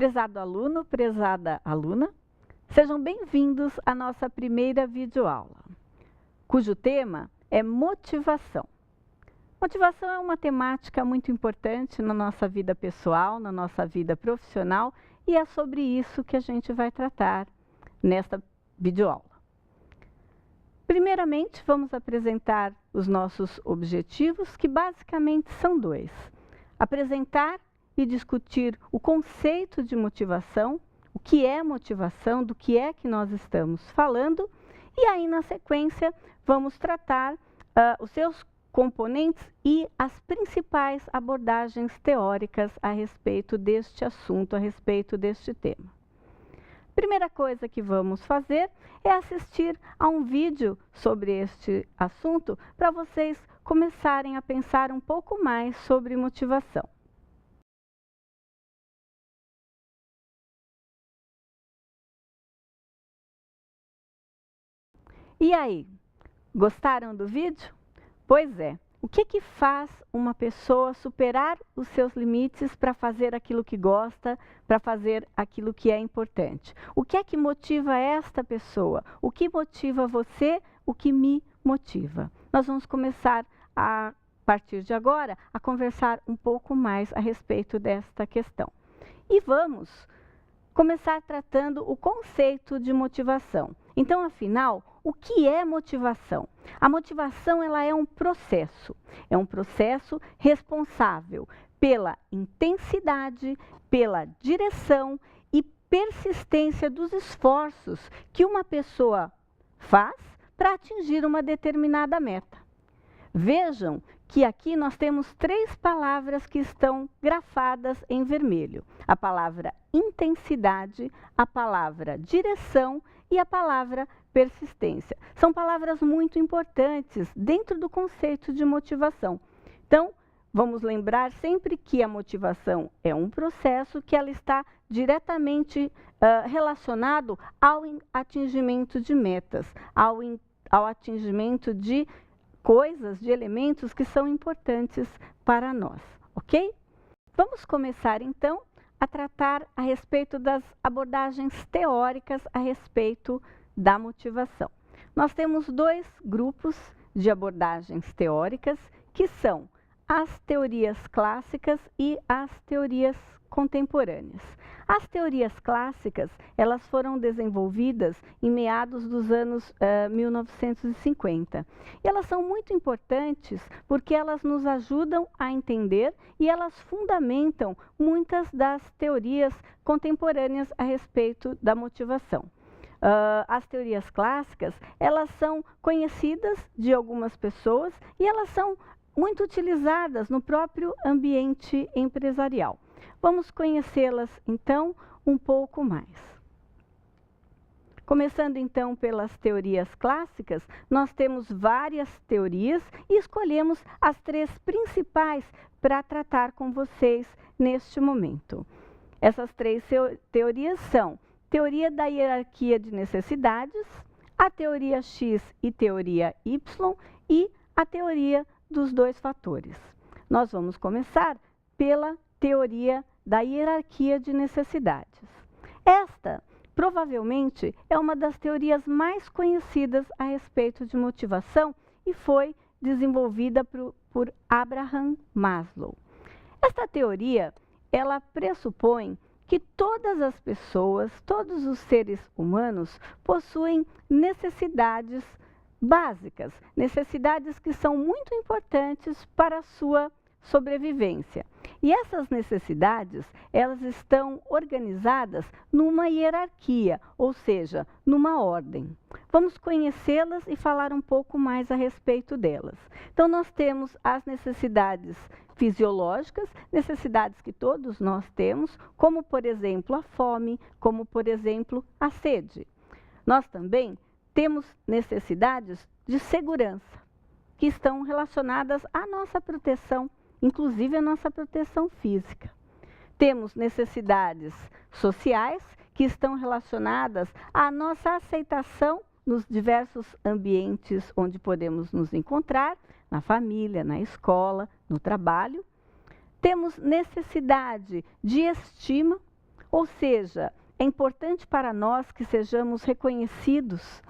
Prezado aluno, prezada aluna, sejam bem-vindos à nossa primeira videoaula, cujo tema é motivação. Motivação é uma temática muito importante na nossa vida pessoal, na nossa vida profissional, e é sobre isso que a gente vai tratar nesta videoaula. Primeiramente, vamos apresentar os nossos objetivos, que basicamente são dois: apresentar e discutir o conceito de motivação, o que é motivação, do que é que nós estamos falando, e aí na sequência vamos tratar os seus componentes e as principais abordagens teóricas a respeito deste assunto, a respeito deste tema. Primeira coisa que vamos fazer é assistir a um vídeo sobre este assunto para vocês começarem a pensar um pouco mais sobre motivação. E aí, gostaram do vídeo? Pois é, o que faz uma pessoa superar os seus limites para fazer aquilo que gosta, para fazer aquilo que é importante? O que é que motiva esta pessoa? O que motiva você? O que me motiva? Nós vamos começar a partir de agora a conversar um pouco mais a respeito desta questão. E vamos começar tratando o conceito de motivação. Então, afinal, o que é motivação? A motivação ela é um processo responsável pela intensidade, pela direção e persistência dos esforços que uma pessoa faz para atingir uma determinada meta. Vejam que aqui nós temos três palavras que estão grafadas em vermelho: a palavra intensidade, a palavra direção e a palavra persistência. São palavras muito importantes dentro do conceito de motivação. Então, vamos lembrar sempre que a motivação é um processo que ela está diretamente relacionado ao atingimento de metas, ao atingimento de coisas, de elementos que são importantes para nós, ok? Vamos começar então a tratar a respeito das abordagens teóricas a respeito da motivação. Nós temos dois grupos de abordagens teóricas, que são as teorias clássicas e as teorias contemporâneas. As teorias clássicas, elas foram desenvolvidas em meados dos anos 1950. E elas são muito importantes porque elas nos ajudam a entender e elas fundamentam muitas das teorias contemporâneas a respeito da motivação. As teorias clássicas, elas são conhecidas de algumas pessoas e elas são muito utilizadas no próprio ambiente empresarial. Vamos conhecê-las, então, um pouco mais. Começando, então, pelas teorias clássicas, nós temos várias teorias e escolhemos as três principais para tratar com vocês neste momento. Essas três teorias são teoria da hierarquia de necessidades, a teoria X e teoria Y e a teoria dos dois fatores. Nós vamos começar pela teoria da hierarquia de necessidades. Esta, provavelmente, é uma das teorias mais conhecidas a respeito de motivação e foi desenvolvida por Abraham Maslow. Esta teoria, ela pressupõe que todas as pessoas, todos os seres humanos, possuem necessidades básicas, necessidades que são muito importantes para a sua sobrevivência. E essas necessidades, elas estão organizadas numa hierarquia, ou seja, numa ordem. Vamos conhecê-las e falar um pouco mais a respeito delas. Então, nós temos as necessidades fisiológicas, necessidades que todos nós temos, como, por exemplo, a fome, como, por exemplo, a sede. Nós também temos necessidades de segurança, que estão relacionadas à nossa proteção, inclusive a nossa proteção física. Temos necessidades sociais, que estão relacionadas à nossa aceitação nos diversos ambientes onde podemos nos encontrar, na família, na escola, no trabalho. Temos necessidade de estima, Ou seja, é importante para nós que sejamos reconhecidos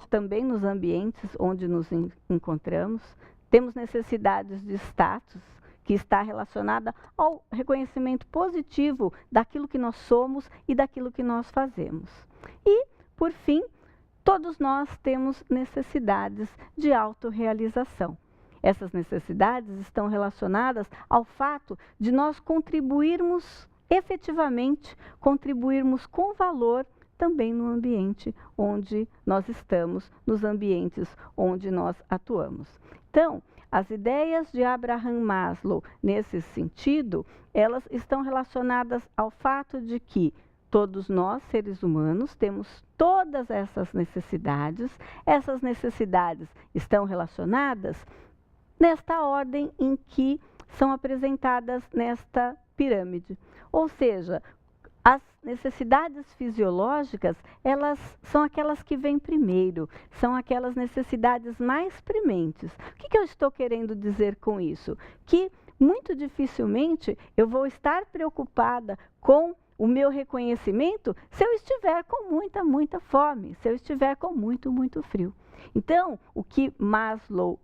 também nos ambientes onde nos encontramos. Temos necessidades de status, que está relacionada ao reconhecimento positivo daquilo que nós somos e daquilo que nós fazemos. E, por fim, todos nós temos necessidades de autorrealização. Essas necessidades estão relacionadas ao fato de nós contribuirmos efetivamente, contribuirmos com valor também no ambiente onde nós estamos, nos ambientes onde nós atuamos. Então, as ideias de Abraham Maslow, nesse sentido, elas estão relacionadas ao fato de que todos nós, seres humanos, temos todas essas necessidades estão relacionadas nesta ordem em que são apresentadas nesta pirâmide. Ou seja, as necessidades fisiológicas, elas são aquelas que vêm primeiro, são aquelas necessidades mais prementes. O que eu estou querendo dizer com isso? Que muito dificilmente eu vou estar preocupada com o meu reconhecimento se eu estiver com muita fome, se eu estiver com muito frio. Então, o que Maslow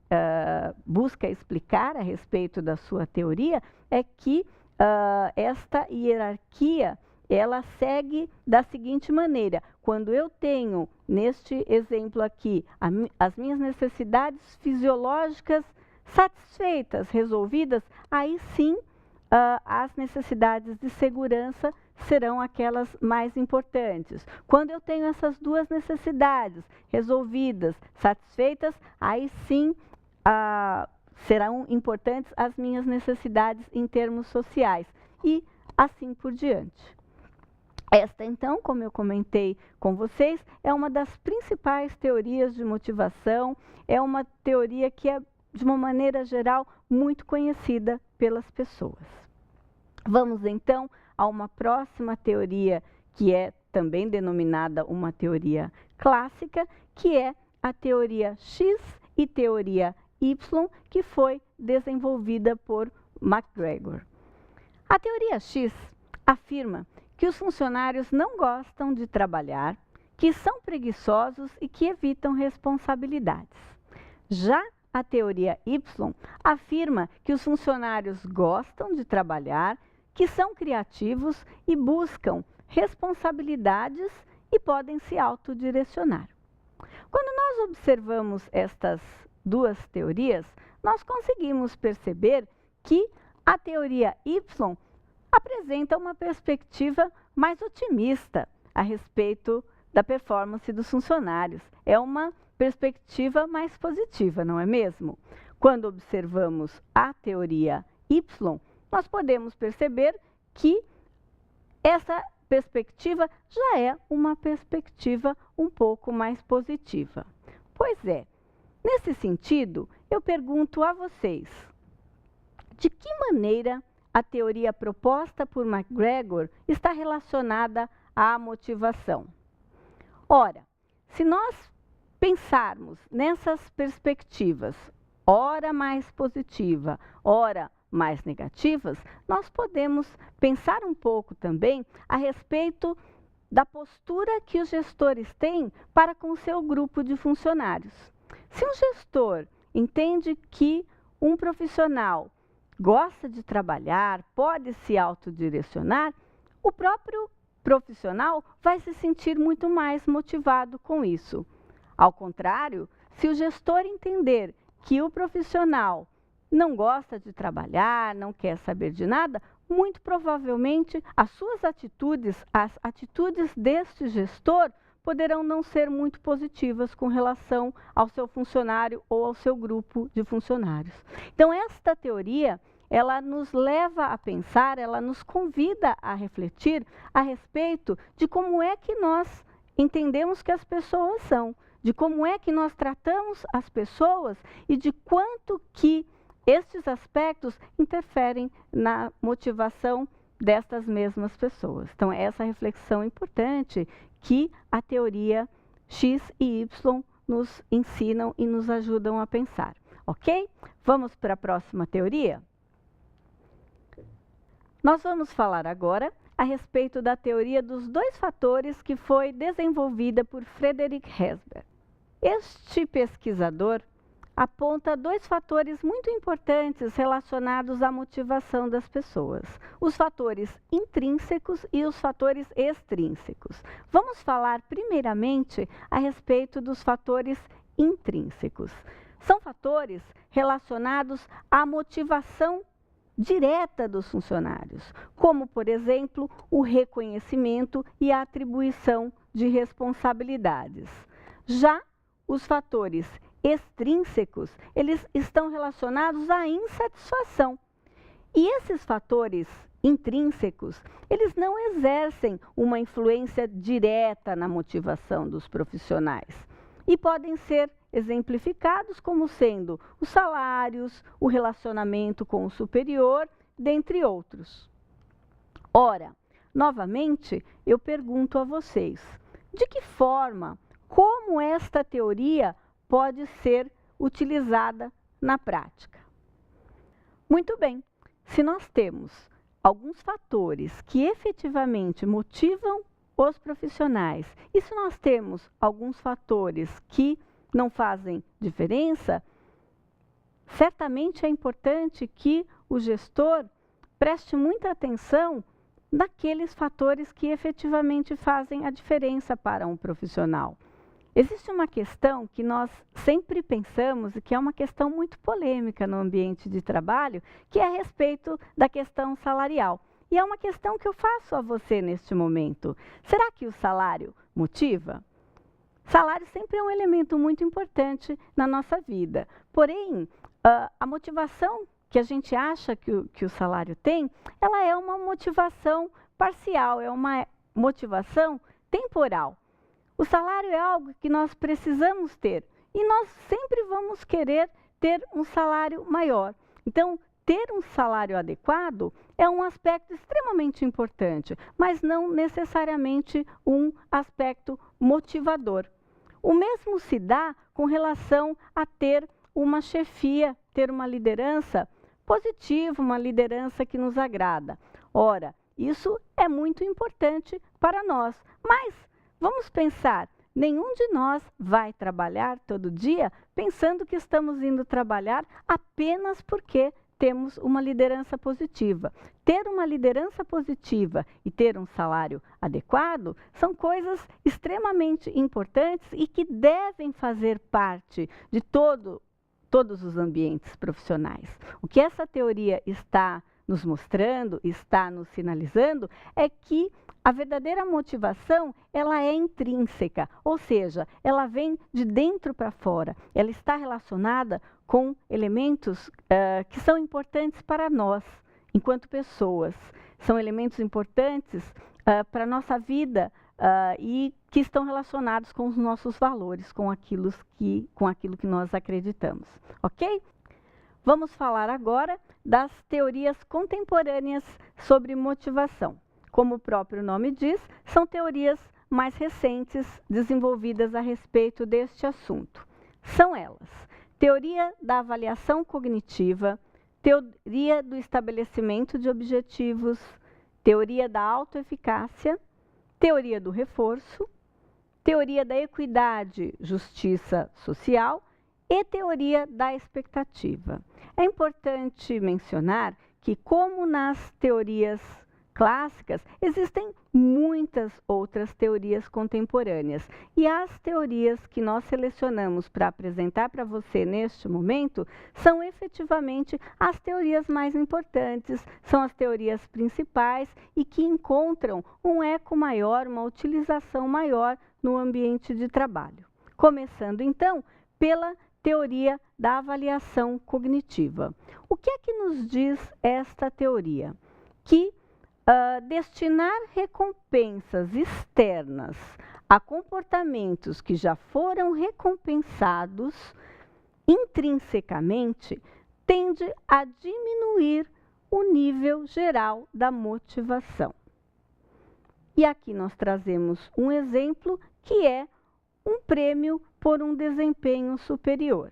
busca explicar a respeito da sua teoria é que esta hierarquia, ela segue da seguinte maneira: quando eu tenho, neste exemplo aqui, as minhas necessidades fisiológicas satisfeitas, resolvidas, aí sim as necessidades de segurança serão aquelas mais importantes. Quando eu tenho essas duas necessidades resolvidas, satisfeitas, aí sim serão importantes as minhas necessidades em termos sociais e assim por diante. Esta, então, como eu comentei com vocês, é uma das principais teorias de motivação, é uma teoria que é, de uma maneira geral, muito conhecida pelas pessoas. Vamos, então, a uma próxima teoria, que é também denominada uma teoria clássica, que é a teoria X e teoria Y, que foi desenvolvida por MacGregor. A teoria X afirma que os funcionários não gostam de trabalhar, que são preguiçosos e que evitam responsabilidades. Já a teoria Y afirma que os funcionários gostam de trabalhar, que são criativos e buscam responsabilidades e podem se autodirecionar. Quando nós observamos estas duas teorias, nós conseguimos perceber que a teoria Y apresenta uma perspectiva mais otimista a respeito da performance dos funcionários. É uma perspectiva mais positiva, não é mesmo? Quando observamos a teoria Y, nós podemos perceber que essa perspectiva já é uma perspectiva um pouco mais positiva. Pois é, nesse sentido, eu pergunto a vocês, de que maneira a teoria proposta por MacGregor está relacionada à motivação? Ora, se nós pensarmos nessas perspectivas, ora mais positiva, ora mais negativas, nós podemos pensar um pouco também a respeito da postura que os gestores têm para com o seu grupo de funcionários. Se um gestor entende que um profissional gosta de trabalhar, pode se autodirecionar, o próprio profissional vai se sentir muito mais motivado com isso. Ao contrário, se o gestor entender que o profissional não gosta de trabalhar, não quer saber de nada, muito provavelmente as suas atitudes, as atitudes deste gestor, poderão não ser muito positivas com relação ao seu funcionário ou ao seu grupo de funcionários. Então, esta teoria, ela nos leva a pensar, ela nos convida a refletir a respeito de como é que nós entendemos que as pessoas são, de como é que nós tratamos as pessoas e de quanto que estes aspectos interferem na motivação destas mesmas pessoas. Então, é essa reflexão importante que a teoria X e Y nos ensinam e nos ajudam a pensar. Ok? Vamos para a próxima teoria? Nós vamos falar agora a a respeito da teoria dos dois fatores que foi desenvolvida por Frederick Herzberg. Este pesquisador aponta dois fatores muito importantes relacionados à motivação das pessoas: os fatores intrínsecos e os fatores extrínsecos. Vamos falar primeiramente a respeito dos fatores intrínsecos. São fatores relacionados à motivação direta dos funcionários, como, por exemplo, o reconhecimento e a atribuição de responsabilidades. Já os fatores extrínsecos, eles estão relacionados à insatisfação. E esses fatores intrínsecos, eles não exercem uma influência direta na motivação dos profissionais e podem ser exemplificados como sendo os salários, o relacionamento com o superior, dentre outros. Ora, novamente, eu pergunto a vocês, de que forma, como esta teoria pode ser utilizada na prática? Muito bem, se nós temos alguns fatores que efetivamente motivam os profissionais e se nós temos alguns fatores que não fazem diferença, certamente é importante que o gestor preste muita atenção naqueles fatores que efetivamente fazem a diferença para um profissional. Existe uma questão que nós sempre pensamos e que é uma questão muito polêmica no ambiente de trabalho, que é a respeito da questão salarial. E é uma questão que eu faço a você neste momento. Será que o salário motiva? Salário sempre é um elemento muito importante na nossa vida. Porém, a motivação que a gente acha que o salário tem, ela é uma motivação parcial, é uma motivação temporal. O salário é algo que nós precisamos ter e nós sempre vamos querer ter um salário maior. Então, ter um salário adequado é um aspecto extremamente importante, mas não necessariamente um aspecto motivador. O mesmo se dá com relação a ter uma chefia, ter uma liderança positiva, uma liderança que nos agrada. Ora, isso é muito importante para nós, mas vamos pensar, nenhum de nós vai trabalhar todo dia pensando que estamos indo trabalhar apenas porque temos uma liderança positiva. Ter uma liderança positiva e ter um salário adequado são coisas extremamente importantes e que devem fazer parte de todos os ambientes profissionais. O que essa teoria está nos mostrando, está nos sinalizando, é que a verdadeira motivação, ela é intrínseca, ou seja, ela vem de dentro para fora. Ela está relacionada com elementos que são importantes para nós, enquanto pessoas. São elementos importantes para a nossa vida e que estão relacionados com os nossos valores, com aquilo que nós acreditamos. Ok? Vamos falar agora das teorias contemporâneas sobre motivação. Como o próprio nome diz, são teorias mais recentes desenvolvidas a respeito deste assunto. São elas: teoria da avaliação cognitiva, teoria do estabelecimento de objetivos, teoria da autoeficácia, teoria do reforço, teoria da equidade, justiça social e teoria da expectativa. É importante mencionar que, como nas teorias clássicas, existem muitas outras teorias contemporâneas. E as teorias que nós selecionamos para apresentar para você neste momento são efetivamente as teorias mais importantes, são as teorias principais e que encontram um eco maior, uma utilização maior no ambiente de trabalho. Começando então pela teoria da avaliação cognitiva. O que é que nos diz esta teoria? Que destinar recompensas externas a comportamentos que já foram recompensados intrinsecamente tende a diminuir o nível geral da motivação. E aqui nós trazemos um exemplo que é um prêmio por um desempenho superior.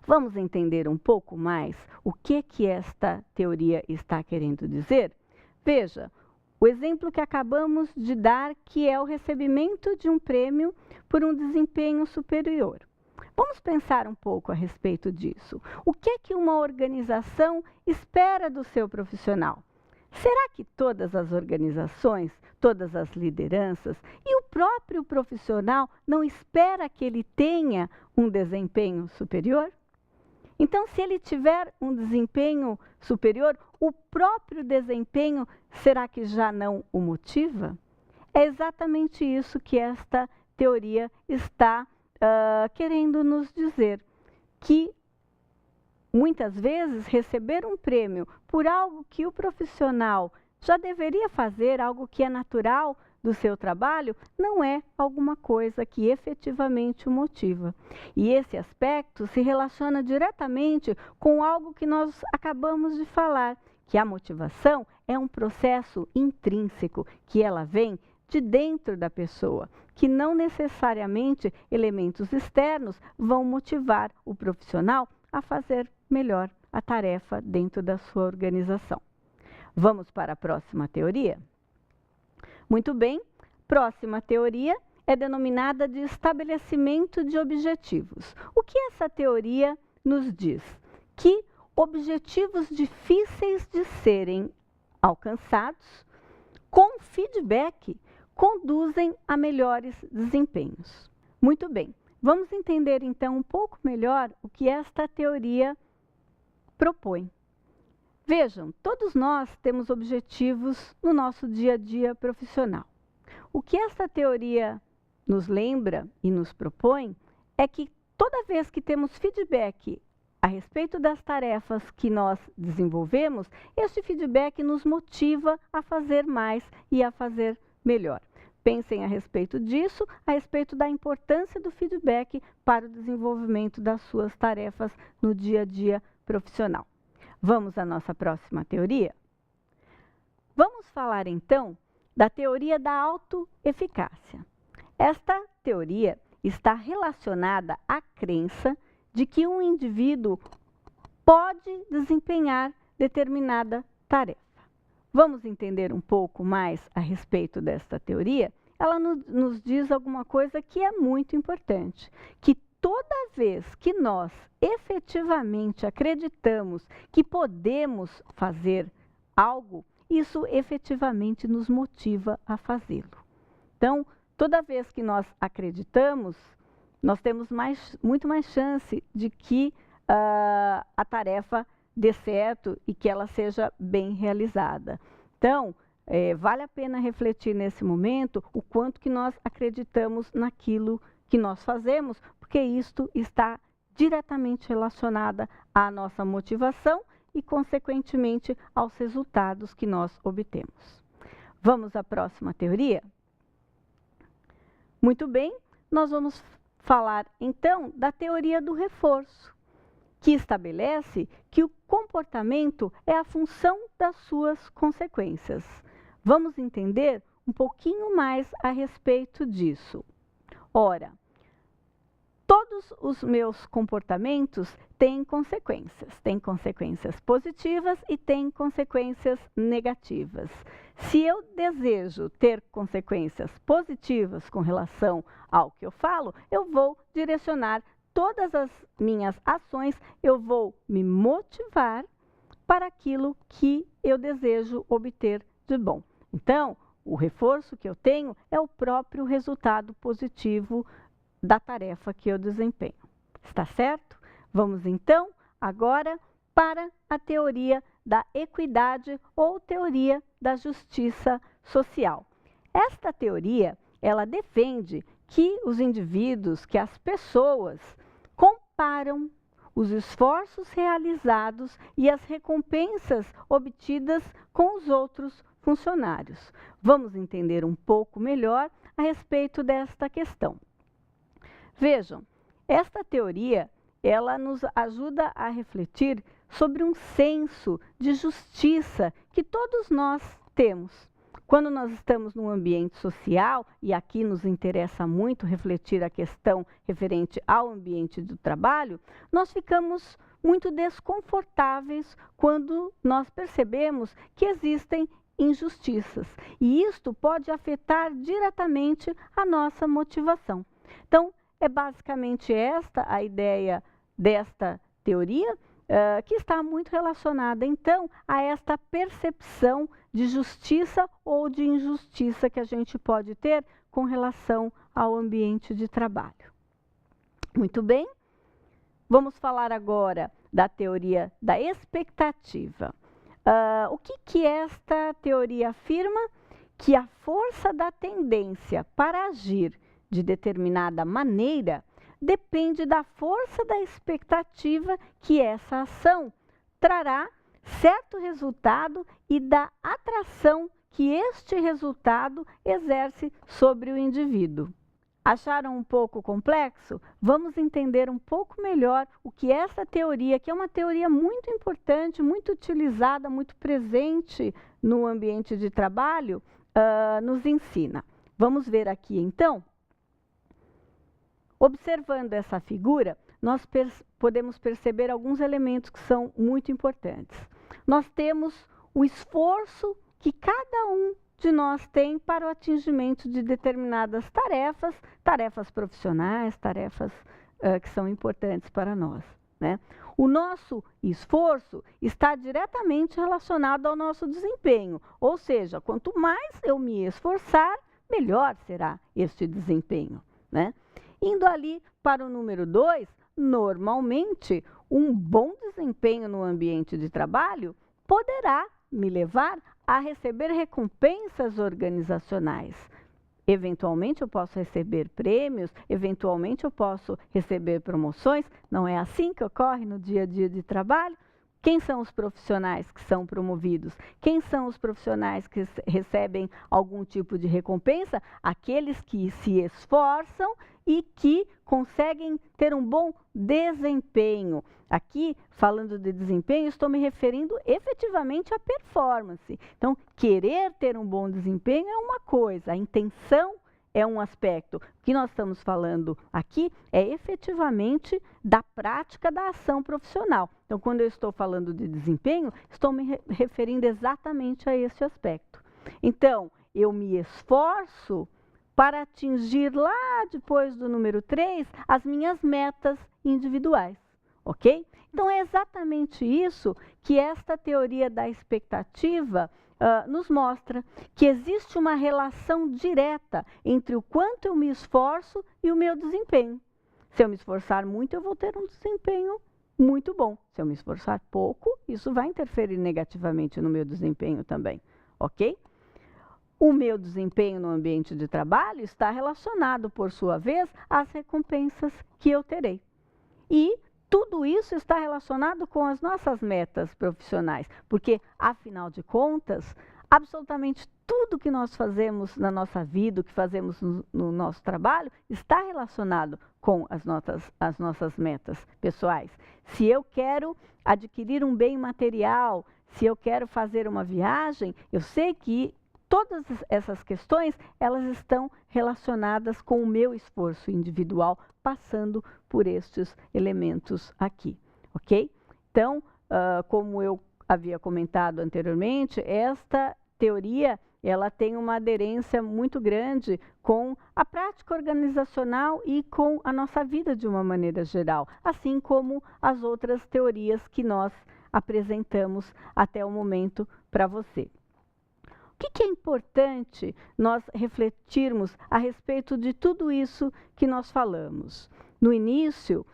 Vamos entender um pouco mais o que esta teoria está querendo dizer? Veja, o exemplo que acabamos de dar, que é o recebimento de um prêmio por um desempenho superior. Vamos pensar um pouco a respeito disso. O que é que uma organização espera do seu profissional? Será que todas as organizações, todas as lideranças e o próprio profissional não espera que ele tenha um desempenho superior? Então, se ele tiver um desempenho superior, o próprio desempenho, será que já não o motiva? É exatamente isso que esta teoria está querendo nos dizer, que muitas vezes receber um prêmio por algo que o profissional já deveria fazer, algo que é natural do seu trabalho, não é alguma coisa que efetivamente o motiva. E esse aspecto se relaciona diretamente com algo que nós acabamos de falar, que a motivação é um processo intrínseco, que ela vem de dentro da pessoa, que não necessariamente elementos externos vão motivar o profissional a fazer melhor a tarefa dentro da sua organização. Vamos para a próxima teoria? Muito bem, próxima teoria é denominada de estabelecimento de objetivos. O que essa teoria nos diz? Que objetivos difíceis de serem alcançados, com feedback, conduzem a melhores desempenhos. Muito bem, vamos entender então um pouco melhor o que esta teoria propõe. Vejam, todos nós temos objetivos no nosso dia a dia profissional. O que esta teoria nos lembra e nos propõe é que toda vez que temos feedback a respeito das tarefas que nós desenvolvemos, este feedback nos motiva a fazer mais e a fazer melhor. Pensem a respeito disso, a respeito da importância do feedback para o desenvolvimento das suas tarefas no dia a dia profissional. Vamos à nossa próxima teoria? Vamos falar então da teoria da autoeficácia. Esta teoria está relacionada à crença de que um indivíduo pode desempenhar determinada tarefa. Vamos entender um pouco mais a respeito desta teoria? Ela nos diz alguma coisa que é muito importante, que toda vez que nós efetivamente acreditamos que podemos fazer algo, isso efetivamente nos motiva a fazê-lo. Então, toda vez que nós acreditamos, nós temos muito mais chance de que a tarefa dê certo e que ela seja bem realizada. Então, vale a pena refletir nesse momento o quanto que nós acreditamos naquilo que nós fazemos, porque isto está diretamente relacionado à nossa motivação e, consequentemente, aos resultados que nós obtemos. Vamos à próxima teoria? Muito bem, nós vamos falar então da teoria do reforço, que estabelece que o comportamento é a função das suas consequências. Vamos entender um pouquinho mais a respeito disso. Ora, todos os meus comportamentos têm consequências positivas e têm consequências negativas. Se eu desejo ter consequências positivas com relação ao que eu falo, eu vou direcionar todas as minhas ações, eu vou me motivar para aquilo que eu desejo obter de bom. Então, o reforço que eu tenho é o próprio resultado positivo da tarefa que eu desempenho. Está certo? Vamos então agora para a teoria da equidade ou teoria da justiça social. Esta teoria, ela defende que os indivíduos, que as pessoas comparam os esforços realizados e as recompensas obtidas com os outros funcionários. Vamos entender um pouco melhor a respeito desta questão. Vejam, esta teoria, ela nos ajuda a refletir sobre um senso de justiça que todos nós temos. Quando nós estamos num ambiente social, e aqui nos interessa muito refletir a questão referente ao ambiente do trabalho, nós ficamos muito desconfortáveis quando nós percebemos que existem injustiças. E isto pode afetar diretamente a nossa motivação. Então, é basicamente esta a ideia desta teoria, que está muito relacionada, então, a esta percepção de justiça ou de injustiça que a gente pode ter com relação ao ambiente de trabalho. Muito bem, vamos falar agora da teoria da expectativa. O que esta teoria afirma? Que a força da tendência para agir de determinada maneira depende da força da expectativa que essa ação trará certo resultado e da atração que este resultado exerce sobre o indivíduo. Acharam um pouco complexo? Vamos entender um pouco melhor o que essa teoria, que é uma teoria muito importante, muito utilizada, muito presente no ambiente de trabalho, nos ensina. Vamos ver aqui então. Observando essa figura, nós podemos perceber alguns elementos que são muito importantes. Nós temos o esforço que cada um de nós tem para o atingimento de determinadas tarefas profissionais, tarefas que são importantes para nós, né? O nosso esforço está diretamente relacionado ao nosso desempenho, ou seja, quanto mais eu me esforçar, melhor será este desempenho, né? Indo ali para o número 2, normalmente, um bom desempenho no ambiente de trabalho poderá me levar a receber recompensas organizacionais. Eventualmente, eu posso receber prêmios, eventualmente, eu posso receber promoções. Não é assim que ocorre no dia a dia de trabalho? Quem são os profissionais que são promovidos? Quem são os profissionais que recebem algum tipo de recompensa? Aqueles que se esforçam e que conseguem ter um bom desempenho. Aqui, falando de desempenho, estou me referindo efetivamente à performance. Então, querer ter um bom desempenho é uma coisa, a intenção é um aspecto. O que nós estamos falando aqui é efetivamente da prática da ação profissional. Então, quando eu estou falando de desempenho, estou me referindo exatamente a esse aspecto. Então, eu me esforço para atingir lá depois do número 3 as minhas metas individuais, ok? Então, é exatamente isso que esta teoria da expectativa nos mostra, que existe uma relação direta entre o quanto eu me esforço e o meu desempenho. Se eu me esforçar muito, eu vou ter um desempenho muito bom. Se eu me esforçar pouco, isso vai interferir negativamente no meu desempenho também, ok? O meu desempenho no ambiente de trabalho está relacionado, por sua vez, às recompensas que eu terei. E tudo isso está relacionado com as nossas metas profissionais, porque, afinal de contas, absolutamente tudo que nós fazemos na nossa vida, o que fazemos no nosso trabalho, está relacionado com as nossas metas pessoais. Se eu quero adquirir um bem material, se eu quero fazer uma viagem, eu sei que todas essas questões, elas estão relacionadas com o meu esforço individual, passando por estes elementos aqui, ok? Então, como eu havia comentado anteriormente, esta teoria, ela tem uma aderência muito grande com a prática organizacional e com a nossa vida de uma maneira geral, assim como as outras teorias que nós apresentamos até o momento para você. O que é importante nós refletirmos a respeito de tudo isso que nós falamos? No início,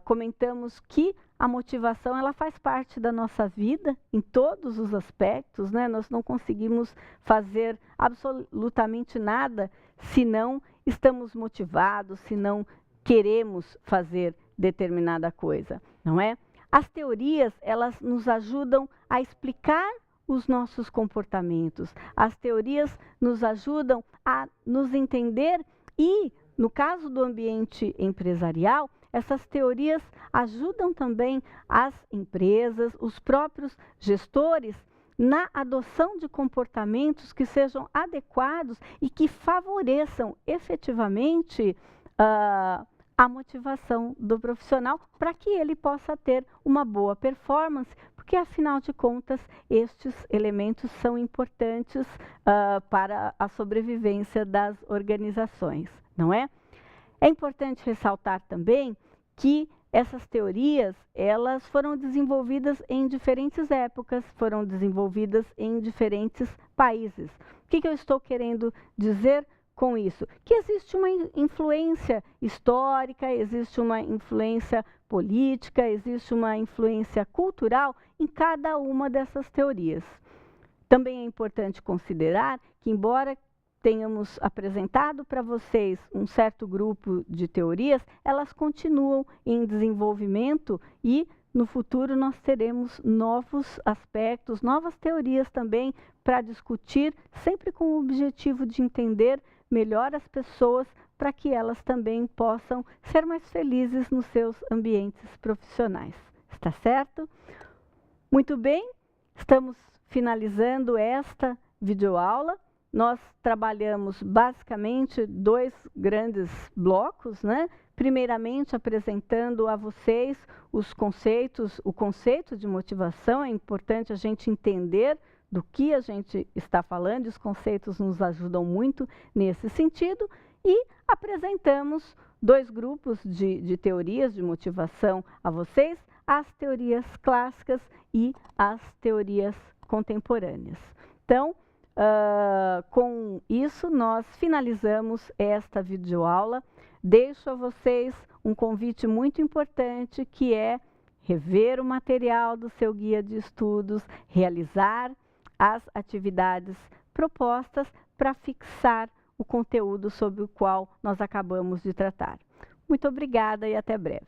comentamos que a motivação ela faz parte da nossa vida em todos os aspectos, né? Nós não conseguimos fazer absolutamente nada se não estamos motivados, se não queremos fazer determinada coisa, não é? As teorias, elas nos ajudam a explicar os nossos comportamentos. As teorias nos ajudam a nos entender e, no caso do ambiente empresarial, essas teorias ajudam também as empresas, os próprios gestores, na adoção de comportamentos que sejam adequados e que favoreçam efetivamente a motivação do profissional para que ele possa ter uma boa performance, porque afinal de contas estes elementos são importantes para a sobrevivência das organizações, não é? É importante ressaltar também que essas teorias, elas foram desenvolvidas em diferentes épocas, foram desenvolvidas em diferentes países. O que eu estou querendo dizer com isso? Que existe uma influência histórica, existe uma influência política, existe uma influência cultural em cada uma dessas teorias. Também é importante considerar que, embora tenhamos apresentado para vocês um certo grupo de teorias, elas continuam em desenvolvimento e no futuro nós teremos novos aspectos, novas teorias também para discutir, sempre com o objetivo de entender melhor as pessoas para que elas também possam ser mais felizes nos seus ambientes profissionais. Está certo? Muito bem, estamos finalizando esta videoaula. Nós trabalhamos basicamente 2 grandes blocos, né? Primeiramente, apresentando a vocês os conceitos, o conceito de motivação. É importante a gente entender do que a gente está falando, e os conceitos nos ajudam muito nesse sentido. E apresentamos 2 grupos de teorias de motivação a vocês, as teorias clássicas e as teorias contemporâneas. Então, com isso, nós finalizamos esta videoaula. Deixo a vocês um convite muito importante, que é rever o material do seu guia de estudos, realizar as atividades propostas para fixar o conteúdo sobre o qual nós acabamos de tratar. Muito obrigada e até breve.